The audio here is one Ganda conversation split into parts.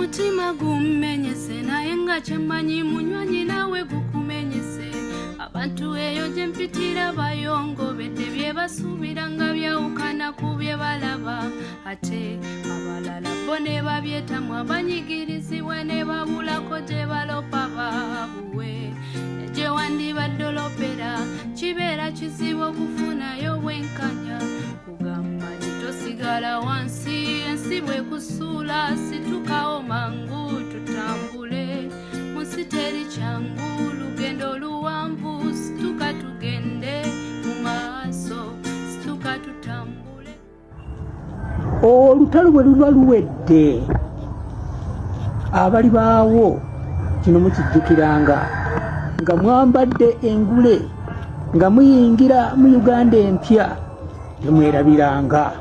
omutima gumenyese naye nga kyemmanyi munywanyi nawe gukumenyese. Abantu eyo gye mpitira bayongobedde bye basuubira nga byawukana ku bye balaba, ate abalala bo ne babyetamu abanyigirizibwa ne babulako gye balopa babuwe. Gye wandibadde olopera kibeera kizibu okufunayo bwenkanya, kugamba nti tosigala wansi ensi bwe kusuula, situkawo mangu tutambule mu nsi teri kyangu, lugendo luwanvu situka tugende mu maaso, situka tutambule. Olutalo bwe luba luwedde abali baawo kino mukijjukiranga nga mwambadde engule nga muyingira mu Uganda empya, temwerabiranga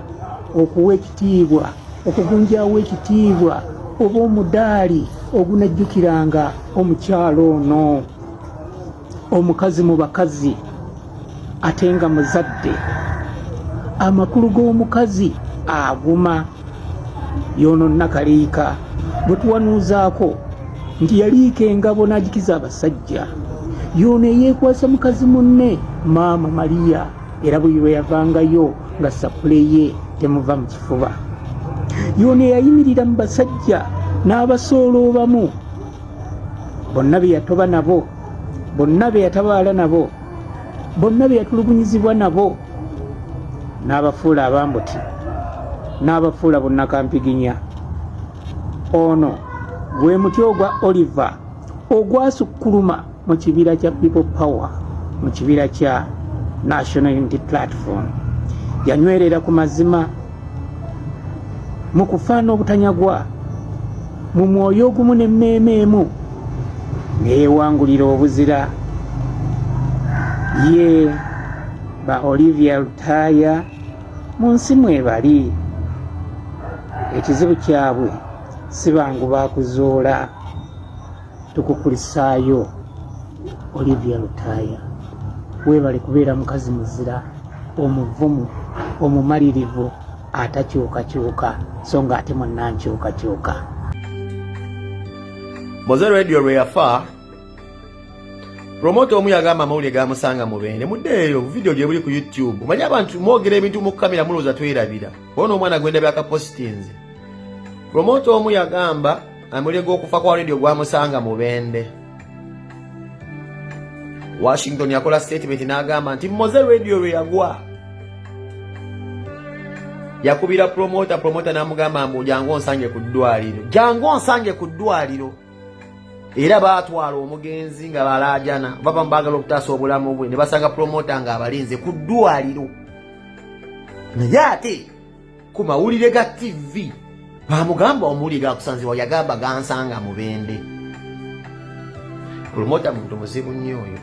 okuwa ekitiibwa, okugunjaawo ekitiibwa oba omudaali ogunajjukiranga omukyalo ono, omukazi mu bakazi ate nga muzadde. Amakulu g'omukazi aguma yono Nakaliika bwe tuwanuuzaako nti yaliika engabo n'agikiza abasajja, yono eyeekwasa mukazi munne maama Maria, era bwe yavangayo nga sapule ye temuva mu kifuba. Yono eyayimirira mu basajja n'abasooloobamu, bonna be yatoba nabo, bonna be yatabaala nabo, bonna be yatulugunyizibwa nabo, n'abafuula abambuti, n'abafuula bonna kampiginya. Ono gwe muti ogwa Oliver ogwasukkuluma mu kibira kya People Power, mu kibira kya National Unity Platform. Yanywerera ku mazima, mu kufaana obutanyagwa, mu mwoyo ogumu n'emmeeme emu, neyeewangulira obuzira. Ye ba Olivia Lutaya mu nsi mwebali, ekizibu kyabwe si bangu bakuzoola. Tukukulisaayo Olivia Lutaya, weebale kubeera mukazi muzira, omuvumu, omumalirivu, atakyukakyuka so nga ate munnankyukakyuka. Moze Radio lwe yafa, promoter omu yagamba amawulire gamusanga mu Bende. Muddeeyo video gye buli ku YouTube. Omanyi abantu mwogera ebintu mu kamera mulowooza twerabira. Bona omwana gwenda byakapositinze. Promoter omu yagamba amawulire g'okufa kwa radio gwamusanga mu Bende. Washington yakola statement n'agamba nti Moze Radio lwe yagwa. Yakubira promoter n'amugamba mbu jangu onsange ku ddwaliro. Jangu onsange ku ddwaliro. Era baatwala omugenzi nga balaajana baba mbagala okutaasa obulamu bwe ne basanga promoter nga abalinze ku ddwaliro. Naye ate ku mawulire ga TV bamugamba omuli gakusanzibwa yagamba gansanga mu Bende. Promoter muntu muzibu nnyo oyo.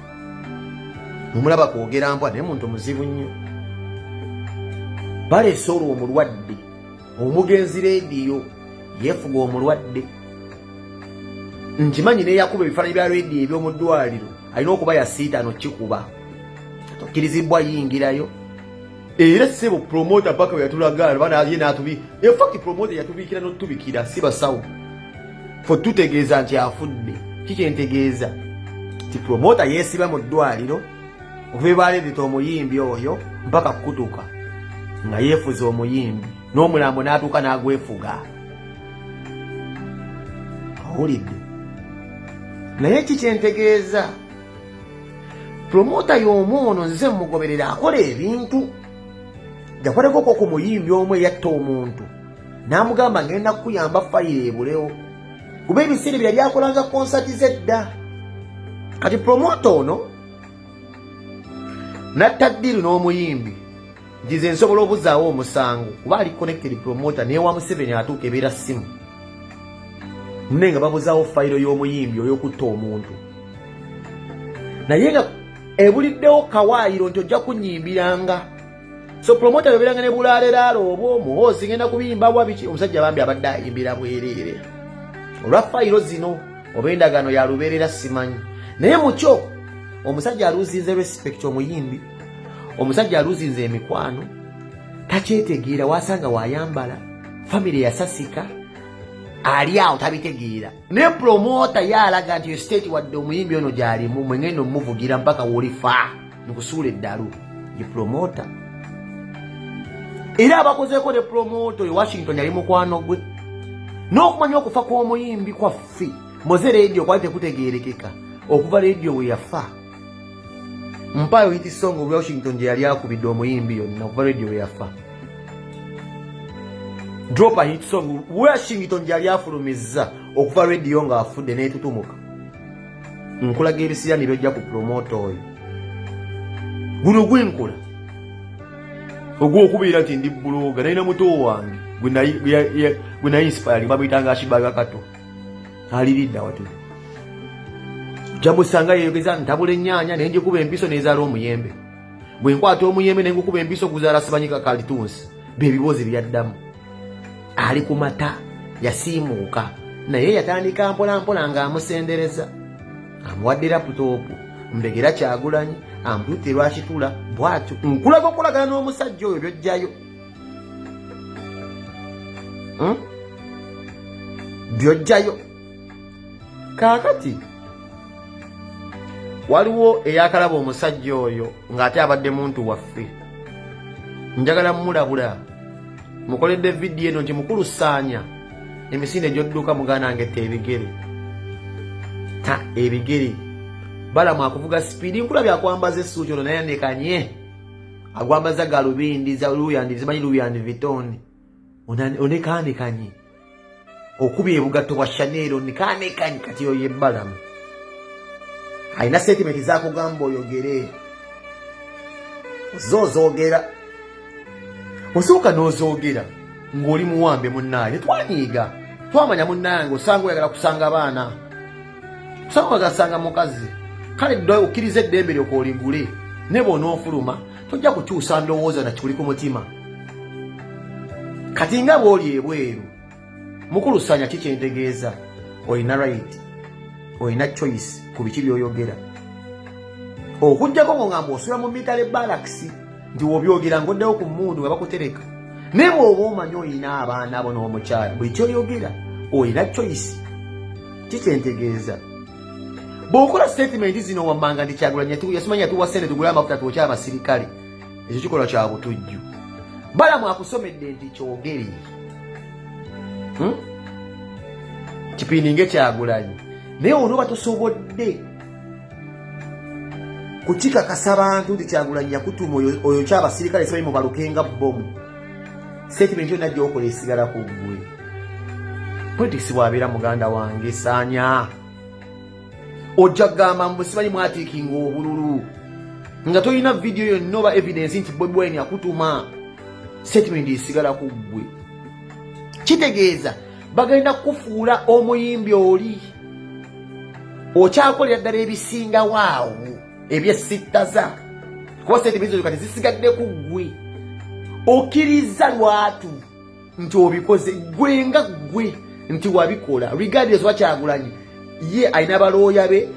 Mumulaba kwogera mpwa naye muntu muzibu nnyo. Baleese olwo omulwadde, omugenzi leediyo yeefuga omulwadde. Nkimanyi ne yakuba ebifaananyi bya leediyo eby'omu ddwaliro alina okuba yasiitaano kikuba, tokkirizibwa yingirayo. Era ssebo promoter paka we yatulaga bana ye n'atubi. In fact promoter yatubikira n'otubikira si basawo. Fo tutegeeza nti afudde. Kikyentegeeza ti promoter yeesiba mu ddwaliro okuva baleeta omuyimbi oyo mpaka kutuka nga yeefuza omuyimbi n'omulambo n'atuuka n'agwefuga. Awulidde. Naye kikyentegeeza promoter y'omu ono nze mugoberera akola ebintu. Jakoleko ku muyimbi omwe yatta omuntu n'amugamba ngenda kukuyamba fayiro ebulewo. Kuba ebiseera bye yali akolanga konsati z'edda. Kati promoter ono natta ddiru n'omuyimbi njize nsobola obuzaawo omusango kuba ali connected promoter newa Museveni atuuka ebeera simu nenga babuzaawo fayiro y'omuyimbi oy'okutta omuntu. Naye nga ebuliddewo kawaayiro nti ojja kunyimbiranga. So promoter yoberanga ne bulaaleraalo obwo muhoozi ngenda kubiyimba bwa biki omusajja bambi abadde ayimbira bwereere. Olwa fayiro zino oba endagaano ya lubeerera simanyi. Naye mukyo omusajja aluzinze respect omuyimbi, omusajja aluzinze emikwano, takyetegeera wasanga wayambala, family yasasika, ali awo tabitegeera ne promota yalaga nti estate wadde omuyimbi ono gyalimu mwengendo muvugira mpaka wolifa nkusuula eddalu ye promota era abakozeeko ne promota oyo Washington yali mukwano gwe n'okumanya okufa kw'omuyimbi kwaffe moze radio kwali tekutegeerekeka okuva radio we yafa mpayo hiti song Washington gye yali akubidde omuyimbi yonna okuva radio we yafa drop a hit song Washington gye yali afulumizza okuva radio nga afudde n'etutumuka nkulaga ebisirani byojja ku promota oyo guno gwenkula ogw'okubeera nti ndi buloga nalina muto wange gwe nainspire bamuyitanga Ashibaga Kato aliridda watu jamusanga yeyogeza ntabula ennyaanya naye njikuba empiso nezaala omuyembe bwe nkwata omuyembe ne ngukuba empiso guzaala Sibanyika Cartoons bebibuuzi byaddamu ali ku mata yasiimuuka naye yatandika mpolampola ng'amusendereza amuwadde laputopu mbegera Kyagulanyi amputte lwakitula bw'atyo nkulaga okulagana n'omusajja oyo byojjayo byojjayo kaakati waliwo eyakalaba omusajja oyo ng'ate abadde muntu waffe njagala mmulabula mukoledde vidiyo eno nti mukulu saanya emisinde gy'odduka muganda ngette ebigere ta ebigere balamu akuvuga sipiidi nkulabye akwambaza essuuti ono naye nekanye agwambaza galubindi za luyandi zimanyi luyandi vitoni onekanekanye okubya ebugatto bwa Chanel onekanekanye kati oyo yebbalamu alina statement zakugamba oyogere zozoogera osooka n'ozoogera ng'oli muwambe munnaaye twanyiiga twamanya munnange osanga oyagala kusanga abaana osanga oyagala kusanga mukazi kale dda okkiriza eddembe lyo kooligule ne bw'onoofuluma tojja kukyusa ndowooza na kikuli ku mutima kati nga bw'oli ebweru mukulu saanya kikyentegeeza olina right olina choice ku biki by'oyogera okujjako ng'ogamba osula mu mitale balakisi nti wobyogera ng'oddewo ku mmundu nga bakutereka ne bw'oba omanyi olina abaana abo n'omukyala buli kyoyogera olina choice kikyentegeeza bw'okola statement zino wammanga ndi Kyagulanyi yasimanya tuwa ssente tugule amafuta twokya abasirikale ekyo kikolwa kya butujju balamu akusomedde nti kyogere kipindi Kyagulanyi naye onooba tosobodde kukikakasa abantu nti Kyagulanyi yakutuma oyo kyabasirikale simanyi mubalukenga bomu statement yonna gy'okola esigala ku ggwe politics bw'abeera muganda wange saanya ojja kugamba mbu simanyi mwatiikinga obululu nga tolina vidiyo yonna oba evidence nti Bobi Wine akutuma statement esigala ku ggwe kitegeeza bagenda kufuula omuyimbi oli okyakolera ddala ebisinga waawo ebyesittaza kuba statement ezo kati zisigadde ku ggwe okkiriza lwatu nti obikoze gwe nga gwe nti wabikola regardless wa Kyagulanyi ye alina balooya be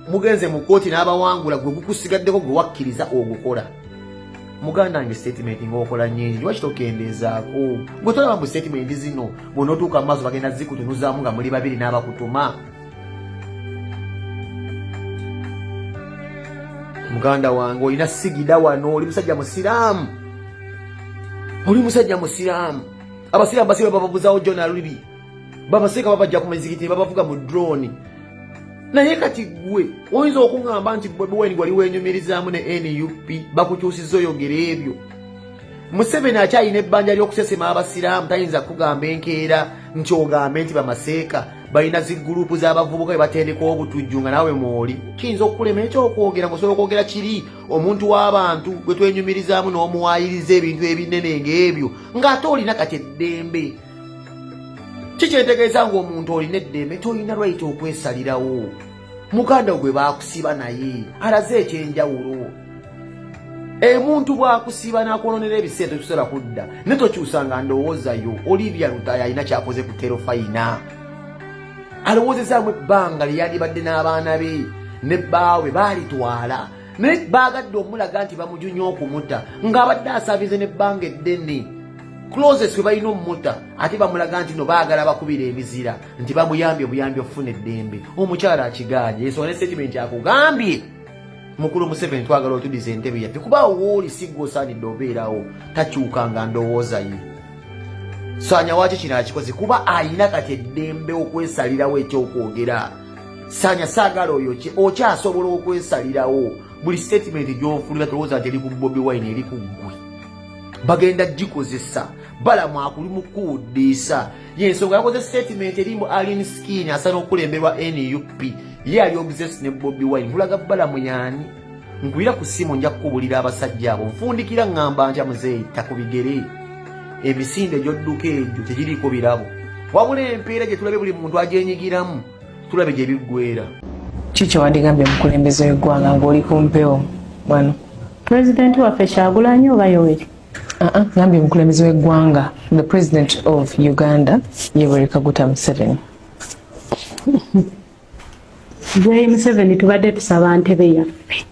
mugenze mu kooti n'abawangula gwe gukusigaddeko gwe wakkiriza ogukola muganda wange statement ng'okola nnyingi lwaki tokendeezaako gwe tolaba mbu statement zino bw'onootuuka mu maaso bagenda zikutunuzaamu nga muli babiri n'abakutuma muganda wange olina sigida wano oli musajja musiraamu abasiraamu basibe bababuzaawo Jona Lubi babaseeka babajja ku mizikiti babavuga mu drone naye kati gwe oyinza okuŋŋamba nti Bobi Wine wali weenyumirizaamu ne NUP bakukyusizza oyogera ebyo Museveni akyalina ebbanja ly'okusesema abasiraamu tayinza kugamba enkeera nti ogambe nti bamaseeka balina zigurupu z'abavubuka be batendeka obutujju nga naawe mwoli kiyinza okukulema ekyokwogera ng'osobola okwogera kiri omuntu w'abantu gwe twenyumirizaamu n'omuwaayiriza ebintu ebinene ng'ebyo ng'ate olina kati eddembe kikyentegeeza ng'omuntu olina eddembe tolina right okwesalirawo muganda gwe baakusiba naye alaze ekyenjawulo omuntu bw'akusiba n'akwolonera ebiseera tokisobola kudda ne tokyusanga ndowoozayo Olivia Lutaya alina kyakoze ku terofayina alowoozezaamu ebbanga lye yandibadde n'abaana be ne bbaawe baalitwala naye baagadde omulaga nti bamujunya okumuta ng'abadde asaavize n'ebbanga eddene closest we balina omutta ate bamulaga nti no baagala bakubira emizira nti bamuyambye obuyambi okufuna eddembe omukyala akiganye ensonga ne statement akugambye mukulu Museveni twagala otudiza entebe yaffe kuba wooli sigga osaanidde obeerawo takyukanga ndowooza ye Saanya waki kino akikoze kuba ayina kati eddembe okwesalirawo ekyokwogera Saanya saagala oyo okyasobola okwesalirawo buli statement gy'ofulira tolowooza nti eri ku Bobi Wine eri ku ggwe bagenda gikozesa balamu akuli mu kuwuddiisa y'ensonga yakoze statement erimu Alien Skin asana okulemberwa NUP ye ali obsessed ne Bobi Wine kulaga balamu yaani nkwira ku simu nja kukubulira abasajja abo nfundikira ngamba ntya muzeeyi takubigere emisinde gy'odduka egyo tegiriko birabo wabula empeera gye tulabe buli muntu agyenyigiramu tulabe gye biggwera kiki wandigambye mukulembeze w'eggwanga ng'oli ku mpewo wano President waffe Kyagulanyi oba Yoweri ngambye mukulembeze w'eggwanga the president of Uganda Yoweri Kaguta Museveni Yoweri Museveni tubadde tusaba ntebe yaffe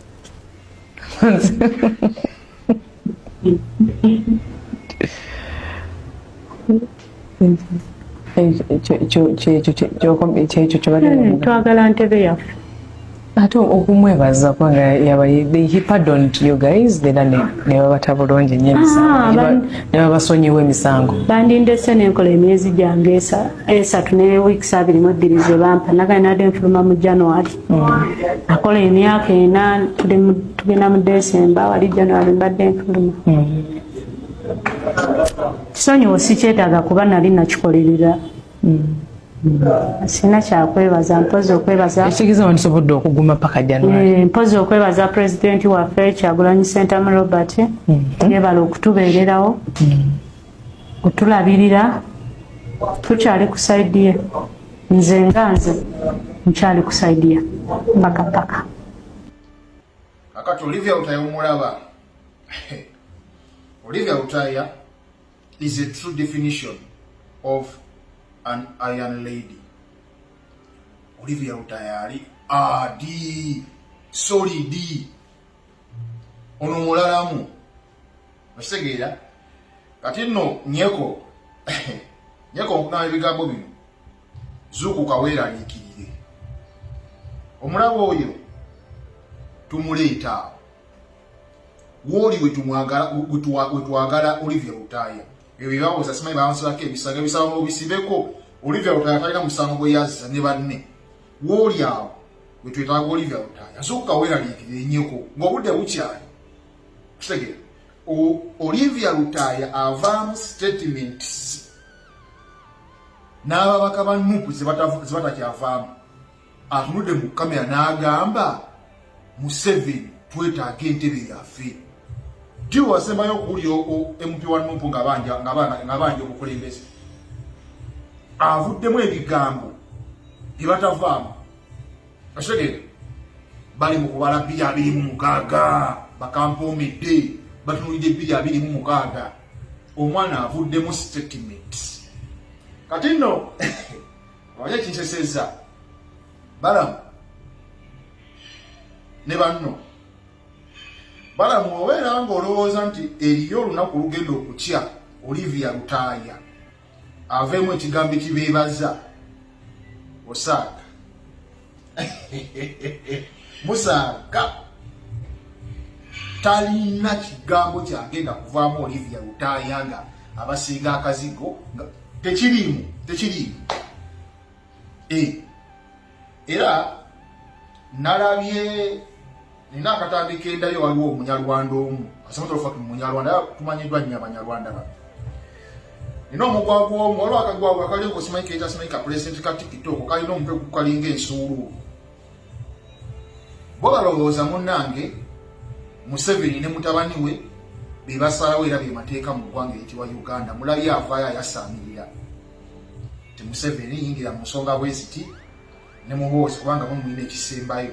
twagala ntebe yaffe ate okumwebaza kubanga he pardoned you guys era ne babata bulungi nnyo emisango ne babasonyiwa emisango bandindese n'enkola emyezi gyange esatu ne weeks 22 ze bampa naganadde nfuluma mu January nakola emyaka 4 tugenda mu December wali January mbadde nfuluma kisonyiwo sikyetaaga kuba nali nakikolerera sina kyakwebaza mpozi okwebaza ekitegeeza wandisobodde okuguma paka January mpozi okwebaza President waffe Kyagulanyi Ssentamu Robert yebala okutubeererawo kutulabirira tukyali ku saidi ye nze nkyali ku saidi ye paka akati Olivia Lutaya omulaba Olivia Lutaya is a true definition of an iron lady. Olivia Lutaya ali adi solid ono mulalamu basegera kati no nyeko okuna ebigambo bino zuku kawera alikirire omulabo oyo tumuleeta woli wetwagala Olivia Lutaya ebibawo sasimanyi bawansalako ebisago ebisawo obisibeko Olivia Lutaya talina musango gwe yazza ne banne woli awo wetwetaaga Olivia Lutaya asooka weeraliikirire nnyeko ng'obudde bukyali kitegera Olivia Lutaya avaamu statements n'ababaka ba NUP zebatakyavaamu atunudde mu kamera n'agamba Museveni twetaaga entebe yaffe Diyo wasembayo kuli MP wa NUP nga banja obukulembeze avuddemu ebigambo byebatavaamu ategera bali mu kubala 226 bakampoomedde batunulidde 226 omwana avuddemu statement kati nno wajja kinsesezza balamu ne banno balamu obeera ng'olowooza nti eriyo olunaku lugenda okukya Olivia Lutaya aveemu ekigambo ekibeebaza osaaga musaaga talina kigambo kyagenda kuvaamu Olivia Lutaya nga abasinga akazigo tekiriimu era nalabye nina akatambi kendayo waliwo omunyarwanda omu asamotolofaki munyarwanda tumanyiddwa nnyo abanyarwanda ba nina omugwagwa omu waliwo akagwagwa kali okosimanyi keeta simanyi ka president ka TikTok kalina omutwe gukalinga ensuulu bo balowooza munnange Museveni ne mutabani we be basalawo era be mateeka mu ggwanga eyitibwa Uganda mulabye avaayo ayasaamirira ti Museveni yingira mu nsonga bweziti ne muboozi kubanga mumwina ekisembayo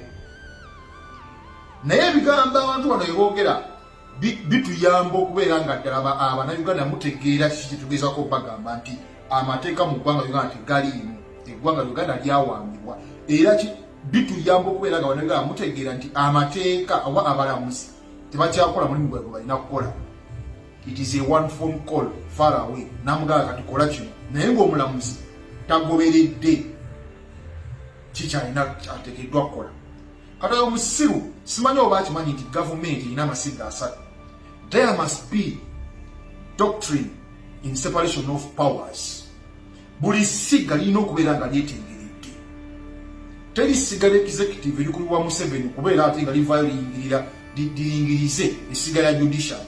naye ebigambo abantu bano yeboogera bituyamba okubeera nga ddala Abannayuganda mutegeera kiki kyetugezaako bagamba nti amateeka mu ggwanga Uganda tegaliimu eggwanga Uganda lyawambibwa era bituyamba okubeera nga Abannayuganda mutegeera nti amateeka oba abalamuzi tebakyakola mulimu gwe balina kukola it is a one phone call far away namugala kati kola kino naye ng'omulamuzi tagoberedde kikyalina ateekeddwa kukola kati oyo musiru simanyi oba akimanyi nti gavumenti erina amasiga asatu. There must be doctrine in separation of powers. Buli siga lirina okubeera nga lyetengeredde. Teri siga executive erikuliwa Museveni kubeera ate nga livaayo liyingirize essiga ya judicial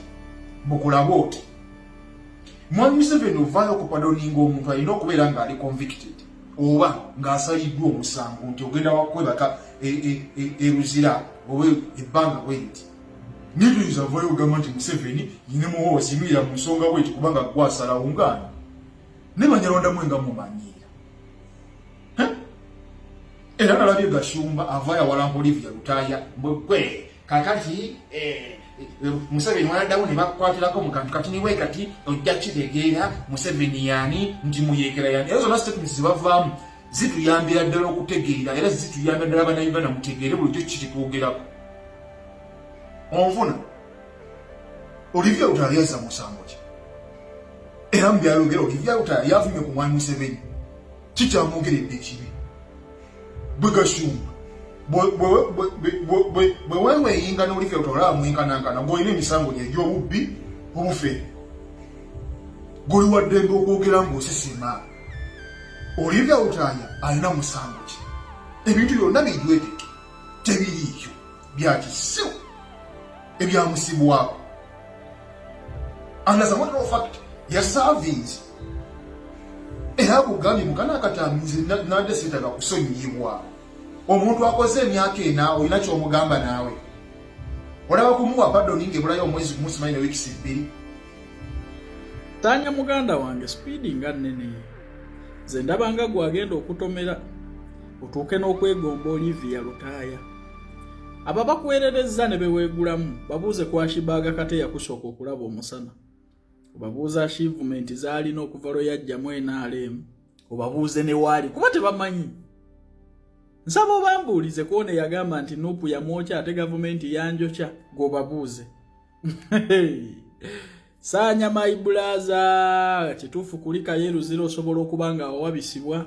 mukulaba oti mwami Museveni ovaayo okupadoninga omuntu alina okubeera nga ali convicted oba ng'asaliddwa omusango nti ogenda wakwebaka eruzira oba ebbanga bwenti nituyinza vaayo ogamba nti Museveni yinemuwa osimira mu nsonga bweti kubanga gwasalawo ngaani ne banyalonda mwenga mumanyiira era nalabye Gashumba avaayo awalampa Olivia Lutaaya bwe kakati Museveni wanadamu ne bakwatirako mu kantu kati niwe kati ojja kitegeera Museveni yaani nti muyeekera yaani era zonna statements zibavaamu zituyambira ddala okutegeera era zituyambira ddala bannayuganda mutegeere buli kyo kitwogerako onfuna Olivia Lutaaya yazza musango ki era mubyayogera Olivia Lutaaya yavumye ku mwami Museveni kikyamwogeredde ekibi bwe Gashumba bwe weeweyinga n'Olivia Lutaaya mwenkanankana ng'olina emisango egy'obubbi obufere gwe wa ddembe okwogera ng'osesema Olivia Lutaaya alina musango ki ebintu byonna bijweteke tebiriikyo byakisiwo ebyamusibwako and as a matter of fact yasavinze era kugambye mukana akatamize nadde sitaga kusonyiyibwa omuntu akoze emyaka ena olina kyomugamba naawe olaba kumuwa padoninga ebulayo omwezi gumu simanyi ne wiikisi bbiri. Tanya muganda wange speedi nga nnene ze ndabanga gwagenda okutomera otuuke n'okwegomba Olivia Lutaaya aba bakuweererezza ne beweegulamu babuuze ku Ashibaaga Kate yakusooka okulaba omusana obabuuza achievement zaalina okuva lwe yajjamu NRM obabuuze ne waali kuba tebamanyi. Nsaba obambuulize kuone yagamba nti Nuupu yamwokya ate gavumenti yanjokya gobabuuze. Saanya my brother kituufu kulika yeruzira osobola okubanga awabisibwa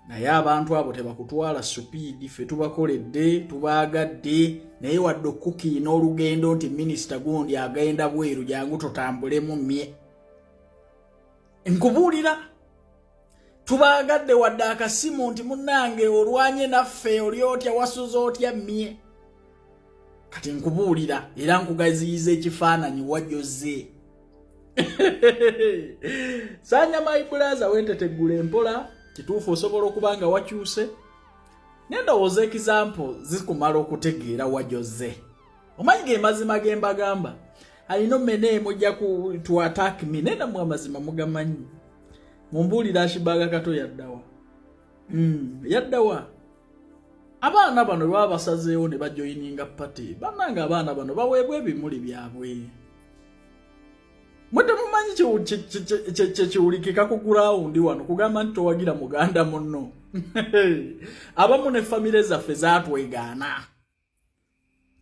naye abantu abo tebakutwala supiidi ffe tubakoledde tubaagadde naye wadde okukiina olugendo nti minisita gundi agenda bweru jangu totambulemu mmye nkubuulira tubaagadde wadde akasimu nti munnange olwanye naffe oli otya wasuza otya mmye kati nkubuulira era nkugaziyiza ekifaananyi wajjoze. Saanya my brother wenteteggula empola kituufu osobola okubanga wakyuse nendowooza example zikumala okutegeera wajjoze omanyi ge mazima gembagamba alina mmene mujja to attack me nenda mu amazima mugamanyi mumbuulira Ashibaaga Kato yaddawa yaddawa abaana bano baba basazeewo ne bajoyininga pati bannanga abaana bano baweebwa ebimuli byabwe mwete mumanyi kiwulikika ku ground wano kugamba nti towagira muganda munno abamu ne famire zaffe zaatwegaana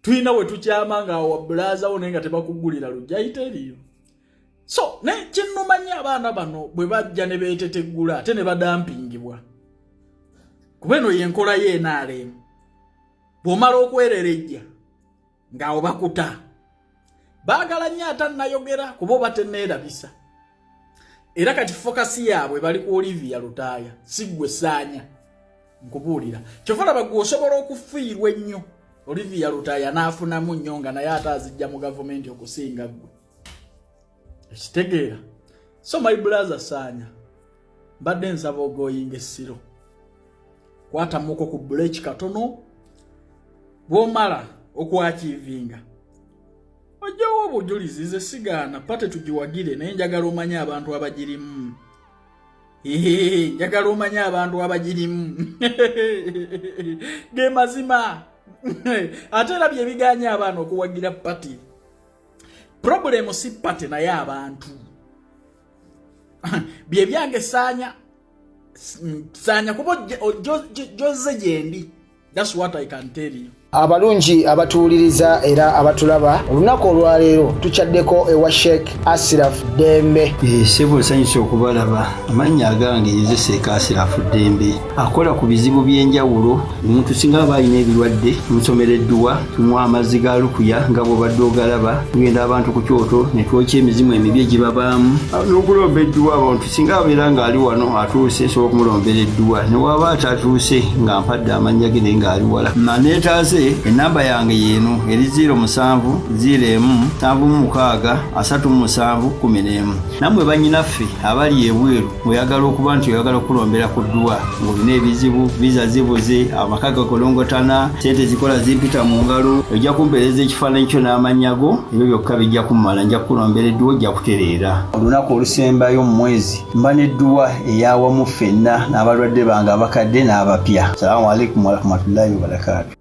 tulina we tukyama nga wabulaazawo naye nga tebakugulira lujjaite eriyo so ne kinnumanyi abaana bano bwe bajja ne beeteteggula ate ne badampingibwa kuba eno yenkola y'NRM bw'omala okwererejja ng'awo bakuta baagala nnyo atannayogera kuba oba tenneerabisa era kati fokasi yaabwe bali ku Olivia Lutaaya si ggwe Saanya nkubuulira kyova laba gwe osobola okufiirwa ennyo Olivia Lutaaya n'afunamu nnyo nga naye ate azijja mu gavumenti okusinga ggwe ekitegeera. So my brother Saanya mbadde nsaba ogoyinga essiro kwatamuko ku break katono bw'omala okwakiivinga ojjawo obujulizi ze sigaana pate tugiwagire naye njagala omanye abantu abagirimu njagala omanye abantu abagirimu ge mazima ate era bye biganya abaana okuwagira pati problemu si pati naye abantu bye byange Saanya kuba Jose gyendi that's what I can tell you. Abalungi abatuwuliriza era abatulaba olunaku olwaleero tukyaddeko ewa Sheikh Ashraf Dembe. Sebo sanyusa okubalaba. Amannya agange Seeka Ashraf Dembe akola ku bizibu by'enjawulo. Omuntu singa aba alina ebirwadde musomereddwa tunywa amazzi ga lukuya nga bw'obadde ogalaba tugenda abantu ku kyoto ne twokya emizimu emibi egibabaamu n'okulomba edduwa abantu singa abeera ng'ali wano atuuse nsobola okumulombera edduwa ne waba atatuuse nga mpadde amannya ge naye ng'ali wala neetaase enamba yange yeeno eri 0707363711 nammwe bannyinaffe abali ebweru oyagala okuba nti oyagala okulombera ku dduwa ng'olina ebizibu viza zibuze amaka gakolongotana sente zikola zimpita mu ngalo ojja kumpeereza ekifaananyi kyo n'amannya go ebyo byokka bijja kummala nja kukulombera edduwa ojja kutereera olunaku olusembayo mu mwezi mba n'edduwa eyawamu ffenna n'abalwadde bange abakadde n'abapya. Salaamu alaikum warahmatullahi wabarakatuh.